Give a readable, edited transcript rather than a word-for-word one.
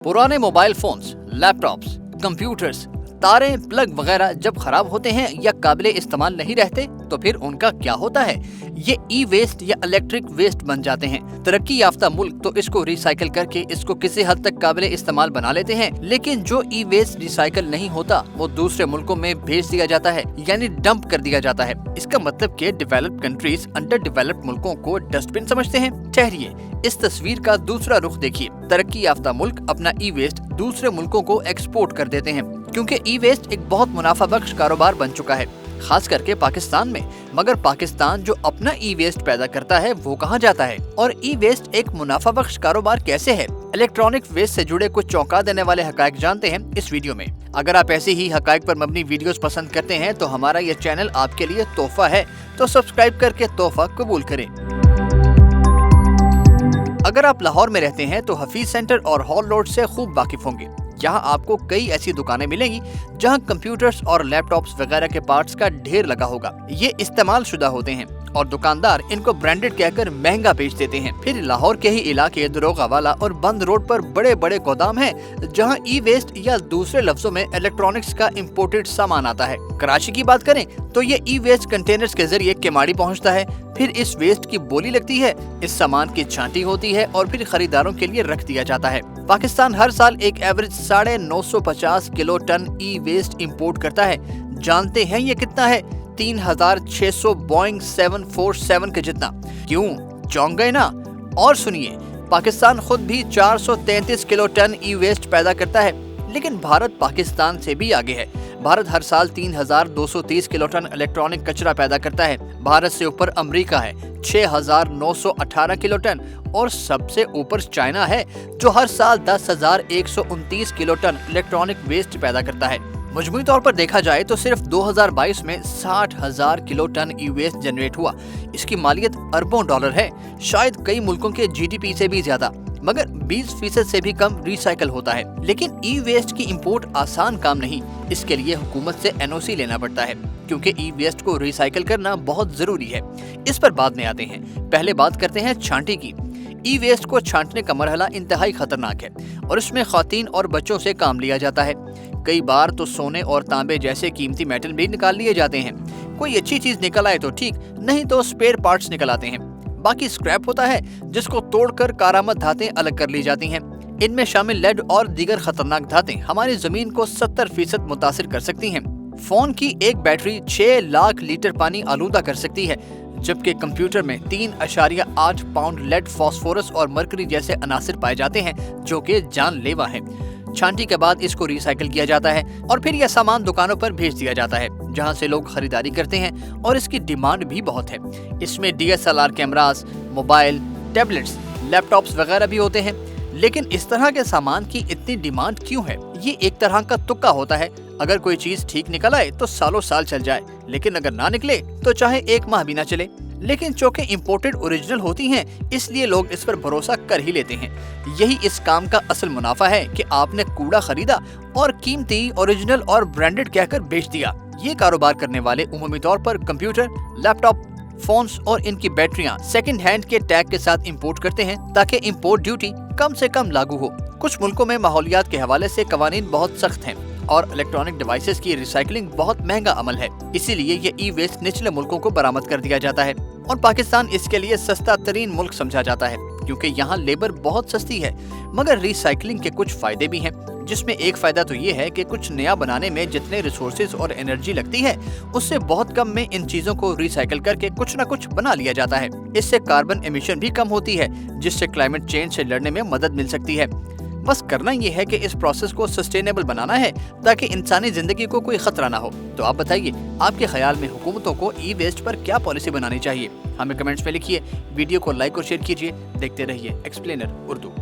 पुराने mobile phones, laptops, computers, तारें, plug वगैरह जब खराब होते हैं या काबिले इस्तेमाल नहीं रहते तो फिर उनका क्या होता है? ये ई वेस्ट या इलेक्ट्रिक वेस्ट बन जाते हैं। तरक्की याफ्ता मुल्क तो इसको रिसाइकिल करके इसको किसी हद तक काबिले इस्तेमाल बना लेते हैं, लेकिन जो ई वेस्ट रिसाइकिल नहीं होता वो दूसरे मुल्कों में भेज दिया जाता है, यानी डंप कर दिया जाता है। इसका मतलब कि डेवलप्ड कंट्रीज अंडर डेवलप्ड मुल्कों को डस्टबिन समझते हैं। ठहरिए, इस तस्वीर का दूसरा रुख देखिए। तरक्की याफ्ता मुल्क अपना ई वेस्ट दूसरे मुल्कों को एक्सपोर्ट कर देते हैं, क्योंकि ई वेस्ट एक बहुत मुनाफा बख्श कारोबार बन चुका है, खास करके पाकिस्तान में। मगर पाकिस्तान जो अपना ई वेस्ट पैदा करता है वो कहाँ जाता है? और ई वेस्ट एक मुनाफा बख्श कारोबार कैसे है? इलेक्ट्रॉनिक वेस्ट से जुड़े कुछ चौंका देने वाले हकायक जानते हैं इस वीडियो में। अगर आप ऐसी ही हकायक पर मबनी वीडियोस पसंद करते हैं तो हमारा ये चैनल आपके लिए तोहफा है, तो सब्सक्राइब करके तोहफा कबूल करें। अगर आप लाहौर में रहते हैं तो हफीज सेंटर और हॉल रोड से खूब वाकिफ होंगे। यहाँ आपको कई ऐसी दुकानें मिलेंगी जहाँ कंप्यूटर्स और लैपटॉप्स वगैरह के पार्ट्स का ढेर लगा होगा। ये इस्तेमाल शुदा होते हैं और दुकानदार इनको ब्रांडेड कहकर महंगा बेच देते हैं। फिर लाहौर के ही इलाके दरोगा वाला और बंद रोड पर बड़े बड़े गोदाम हैं जहाँ ई वेस्ट या दूसरे लफ्जों में इलेक्ट्रॉनिक्स का इम्पोर्टेड सामान आता है। कराची की बात करें तो ये ई वेस्ट कंटेनर्स के जरिए केमाड़ी पहुँचता है, फिर इस वेस्ट की बोली लगती है, इस सामान की छांटी होती है और फिर खरीदारों के लिए रख दिया जाता है। पाकिस्तान हर साल एक एवरेज 950 किलो टन ई वेस्ट इम्पोर्ट करता है। जानते हैं ये कितना है? 3600 बोइंग 747 के जितना। क्यों, चौंक गए ना? और सुनिए, पाकिस्तान खुद भी 433 किलो टन ई वेस्ट पैदा करता है, लेकिन भारत पाकिस्तान से भी आगे है। भारत हर साल 3230 किलो टन इलेक्ट्रॉनिक कचरा पैदा करता है। भारत से ऊपर अमेरिका है 6918 किलो टन, और सबसे ऊपर चाइना है जो हर साल 10,129 किलो टन इलेक्ट्रॉनिक वेस्ट पैदा करता है। मजमूई तौर पर देखा जाए तो सिर्फ 2022 में 60,000 किलो टन ई वेस्ट जनरेट हुआ। इसकी मालियत अरबों डॉलर है, शायद कई मुल्कों के जीडीपी से भी ज्यादा, मगर 20% से भी कम रिसाइकल होता है। लेकिन ई वेस्ट की इंपोर्ट आसान काम नहीं, इसके लिए हुकूमत से एनओसी लेना पड़ता है, क्योंकि ई वेस्ट को रिसाइकल करना बहुत जरूरी है। इस पर बाद में आते हैं, पहले बात करते हैं छांटी की। ई वेस्ट को छांटने का मरहला इंतहाई खतरनाक है और इसमें ख्वातीन और बच्चों से काम लिया जाता है। कई बार तो सोने और तांबे जैसे कीमती मेटल भी निकाल लिए जाते हैं। कोई अच्छी चीज निकल आए तो ठीक, नहीं तो स्पेयर पार्ट्स निकल आते हैं। बाकी स्क्रैप होता है जिसको तोड़कर कारामद धातें अलग कर ली जाती हैं। इनमें शामिल लेड और दीगर खतरनाक धातें हमारी जमीन को 70% मुतासिर कर सकती हैं। फोन की एक बैटरी 6 लाख लीटर पानी आलूदा कर सकती है, जबकि कंप्यूटर में 3.8 पाउंड लेड, फास्फोरस और मरकरी जैसे अनासिर पाए जाते हैं जो कि जानलेवा है। छांटी के बाद इसको रिसाइकिल किया जाता है और फिर यह सामान दुकानों पर भेज दिया जाता है, जहां से लोग खरीदारी करते हैं और इसकी डिमांड भी बहुत है। इसमें DSLR cameras, mobile, tablets, laptops वगैरह भी होते हैं। लेकिन इस तरह के सामान की इतनी डिमांड क्यों है? ये एक तरह का तुक्का होता है। अगर कोई चीज ठीक निकल आए तो सालों साल चल जाए, लेकिन अगर ना निकले तो चाहे 1 माह भी ना चले। लेकिन चूंकि इम्पोर्टेड ओरिजिनल होती हैं, इसलिए लोग इस पर भरोसा कर ही लेते हैं। यही इस काम का असल मुनाफा है कि आपने कूड़ा खरीदा और कीमती, ओरिजिनल और ब्रांडेड कहकर बेच दिया। ये कारोबार करने वाले उमूमी तौर पर कंप्यूटर, लैपटॉप, फोन्स और इनकी बैटरियां सेकंड हैंड के टैग के साथ इंपोर्ट करते हैं, ताकि इंपोर्ट ड्यूटी कम से कम लागू हो। कुछ मुल्कों में माहौलियात के हवाले से कवानीन बहुत सख्त हैं और इलेक्ट्रॉनिक डिवाइसेस की रिसाइकलिंग बहुत महंगा अमल है, इसीलिए ये ई वेस्ट निचले मुल्कों को बरामद कर दिया जाता है। और पाकिस्तान इसके लिए सस्ता तरीन मुल्क समझा जाता है, क्योंकि यहाँ लेबर बहुत सस्ती है। मगर रिसाइकलिंग के कुछ फायदे भी हैं, जिसमें एक फायदा तो ये है कि कुछ नया बनाने में जितने रिसोर्सेज और एनर्जी लगती है, उससे बहुत कम में इन चीजों को रिसाइकिल करके कुछ न कुछ बना लिया जाता है। इससे कार्बन एमिशन भी कम होती है, जिससे क्लाइमेट चेंज से लड़ने में मदद मिल सकती है। बस करना ये है कि इस प्रोसेस को सस्टेनेबल बनाना है, ताकि इंसानी जिंदगी को कोई खतरा ना हो। तो आप बताइए, आपके ख्याल में हुकूमतों को ई वेस्ट पर क्या पॉलिसी बनानी चाहिए? हमें कमेंट्स में लिखिए। वीडियो को लाइक और शेयर कीजिए। देखते रहिए एक्सप्लेनर उर्दू।